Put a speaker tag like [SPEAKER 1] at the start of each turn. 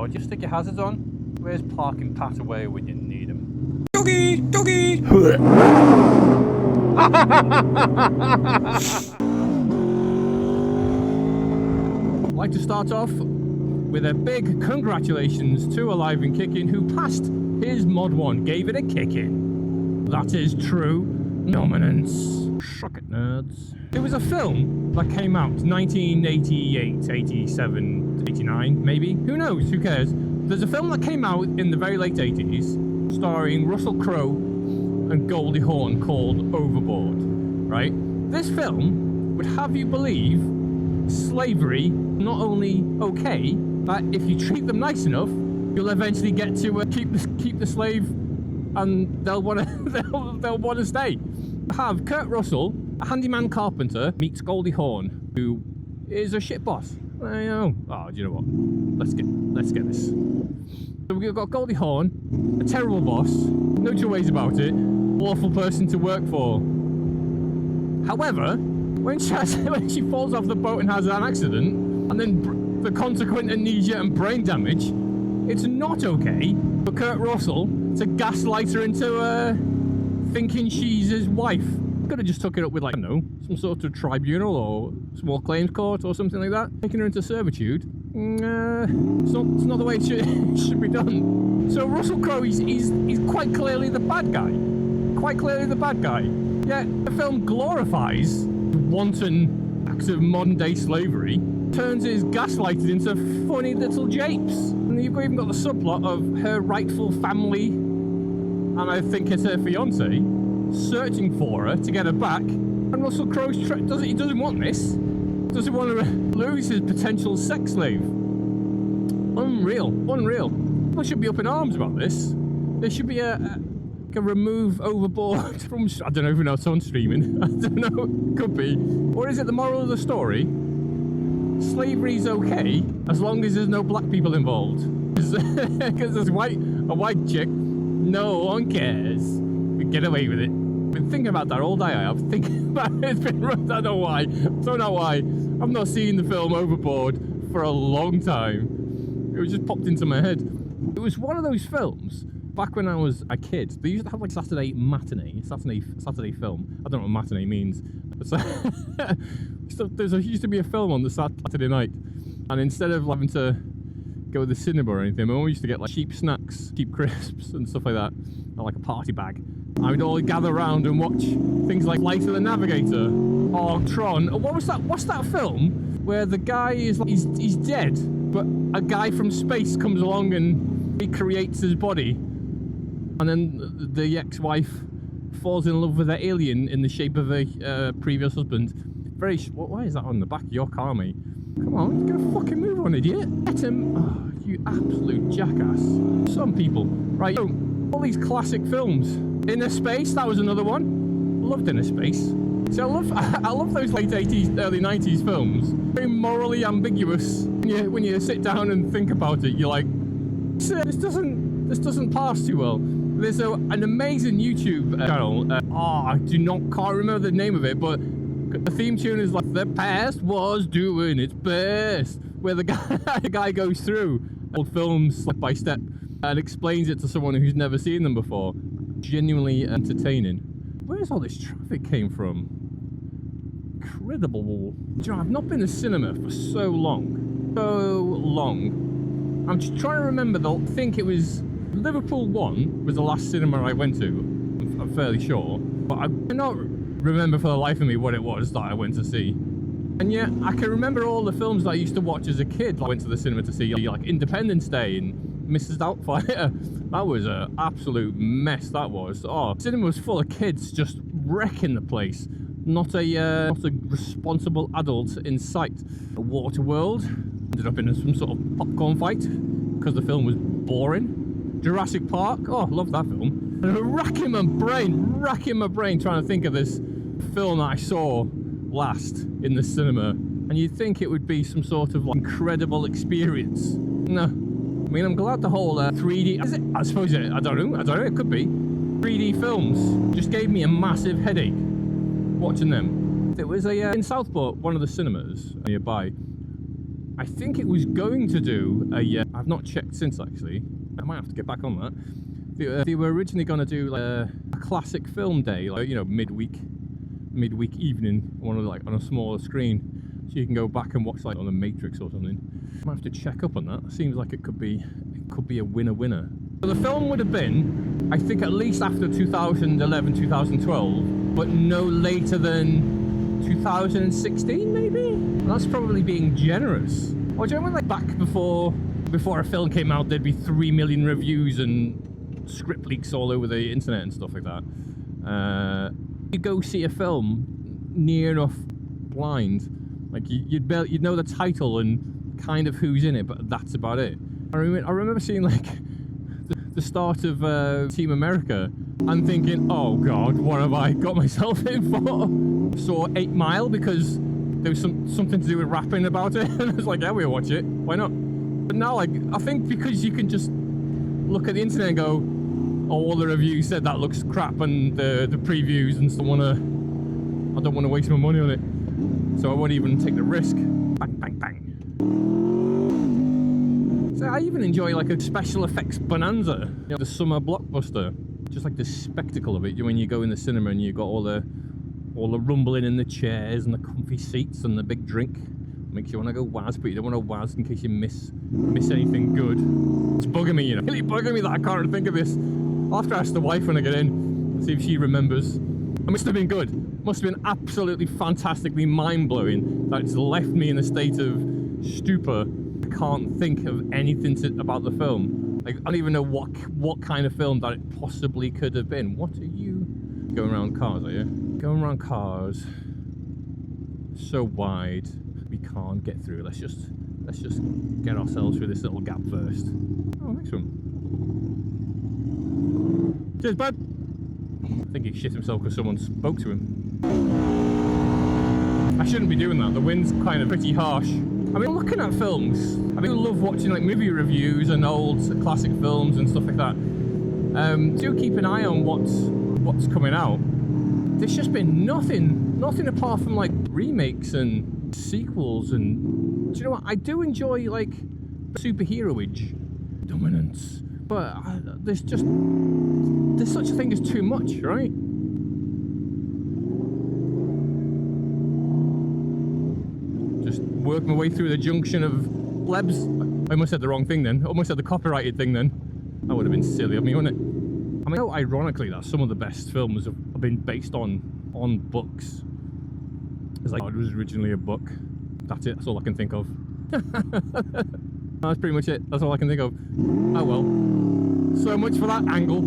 [SPEAKER 1] go. Just stick your hazards on. Where's parking pat away when you need them? Doggy! Doggy! I'd like to start off with a big congratulations to Alive and Kicking, who passed his Mod 1, gave it a kicking. That is true dominance. Shock it, nerds. It was a film that came out 1988, 87, 89, maybe? Who knows? Who cares? There's a film that came out in the very late 80s, starring Russell Crowe and Goldie Hawn, called Overboard, right? This film would have you believe slavery not only okay, but if you treat them nice enough, you'll eventually get to keep the slave, and they'll want to they'll want to stay. Have Kurt Russell, a handyman carpenter, meets Goldie Hawn, who is a shit boss. I know. Oh, do you know what? Let's get this. So we've got Goldie Hawn, a terrible boss, no two ways about it, awful person to work for. However, when she falls off the boat and has an accident, and then the consequent amnesia and brain damage, it's not okay for Kurt Russell to gaslight her into thinking she's his wife. Could have just took it up with, like, I don't know, some sort of tribunal or small claims court or something like that. Taking her into servitude. It's not the way it should be done. So Russell Crowe, he's quite clearly the bad guy. Quite clearly the bad guy. Yet the film glorifies wanton acts of modern day slavery, turns his gaslighted into funny little japes. And you've even got the subplot of her rightful family, and I think it's her fiance, searching for her to get her back. And Russell Crowe doesn't want this. Doesn't want to lose his potential sex slave. Unreal. People should be up in arms about this. There should be a remove Overboard from, I don't know if it's on streaming. I don't know, could be. Or is it the moral of the story? Slavery's okay as long as there's no black people involved. Because there's a white chick, no one cares. We get away with it. I've been thinking about that all day. I have thinking about it. It's been I don't know why. I've not seen the film Overboard for a long time. It was just popped into my head. It was one of those films. Back when I was a kid, they used to have like Saturday film. I don't know what matinee means. So there used to be a film on the Saturday night, and instead of having to go to the cinema or anything, we always used to get like cheap snacks, cheap crisps and stuff like that, and like a party bag. I would all gather around and watch things like Light of the Navigator or Tron. Or what's that film where the guy is like, he's dead, but a guy from space comes along and recreates his body, and then the ex-wife falls in love with an alien in the shape of a previous husband. Why is that on the back of your car, mate? Come on, get a fucking move on, idiot. Get him. Oh, you absolute jackass. Some people. Right, so, all these classic films. Inner Space, that was another one. Loved Inner Space. So I love those late 80s, early 90s films. Very morally ambiguous. When you sit down and think about it, you're like, this doesn't pass too well. There's an amazing YouTube channel. Can't remember the name of it, but the theme tune is like, the past was doing its best, where the guy goes through old films step by step and explains it to someone who's never seen them before. Genuinely entertaining. Where's all this traffic came from? Incredible. You know, I've not been to cinema for so long. I'm just trying to remember. I think it was Liverpool 1 was the last cinema I went to. I'm fairly sure, but I cannot remember for the life of me what it was that I went to see. And yet I can remember all the films that I used to watch as a kid. I went to the cinema to see like Independence Day and Mrs Doubtfire. That was an absolute mess, that was. Oh, cinema was full of kids just wrecking the place. Not a responsible adult in sight. A Waterworld ended up in some sort of popcorn fight because the film was boring. Jurassic Park, oh, love that film. And racking my brain trying to think of this film that I saw last in the cinema. And you'd think it would be some sort of like incredible experience. No. I mean, I'm glad the whole 3D, is it? I suppose I don't know, it could be. 3D films just gave me a massive headache watching them. It was in Southport, one of the cinemas nearby. I think it was going to do a, I've not checked since actually, I might have to get back on that. They were originally going to do like a classic film day, like, you know, midweek evening, on a smaller screen, so you can go back and watch like on the Matrix or something. I might have to check up on that. Seems like it could be a winner. So the film would have been, I think, at least after 2011, 2012, but no later than 2016 maybe? That's probably being generous. Or do you remember like back before a film came out, there'd be 3 million reviews and script leaks all over the internet and stuff like that. You go see a film near enough blind, like you'd know the title and kind of who's in it, but that's about it. I remember seeing like the start of Team America and thinking, oh god, what have I got myself in for? Saw 8 Mile because there was something to do with rapping about it, and I was like, yeah, we'll watch it, why not? But now, like, I think because you can just look at the internet and go, oh, all the reviews said that looks crap, and the previews, and I don't want to waste my money on it, so I won't even take the risk. Bang, bang, bang. So I even enjoy like a special effects bonanza, you know, the summer blockbuster. Just like the spectacle of it when you go in the cinema and you've got all the rumbling in the chairs and the comfy seats and the big drink. Makes you want to go waz, but you don't want to waz in case you miss anything good. It's bugging me, you know. Really bugging me that I can't think of this. I'll have to ask the wife when I get in, see if she remembers. It must have been good. Must have been absolutely fantastically mind-blowing that it's left me in a state of stupor. I can't think of anything about the film. Like, I don't even know what kind of film that it possibly could have been. What are you going around cars, are you? Going around cars so wide we can't get through. Let's just get ourselves through this little gap first. Oh, next one. Cheers, bud. I think he shit himself because someone spoke to him. I shouldn't be doing that. The wind's kind of pretty harsh. I mean, looking at films, I love watching like movie reviews and old classic films and stuff like that. Do keep an eye on what's coming out. There's just been nothing apart from like remakes and sequels, and do you know what? I do enjoy like superheroage, dominance, but there's such a thing as too much, right? Just work my way through the junction of plebs. I almost said the wrong thing then. I almost said the copyrighted thing then. That would have been silly of me, wouldn't it? I mean, how ironically that some of the best films have been based on books. It's like, oh, it was originally a book. That's it. That's all I can think of. That's pretty much it. That's all I can think of. Oh well. So much for that angle.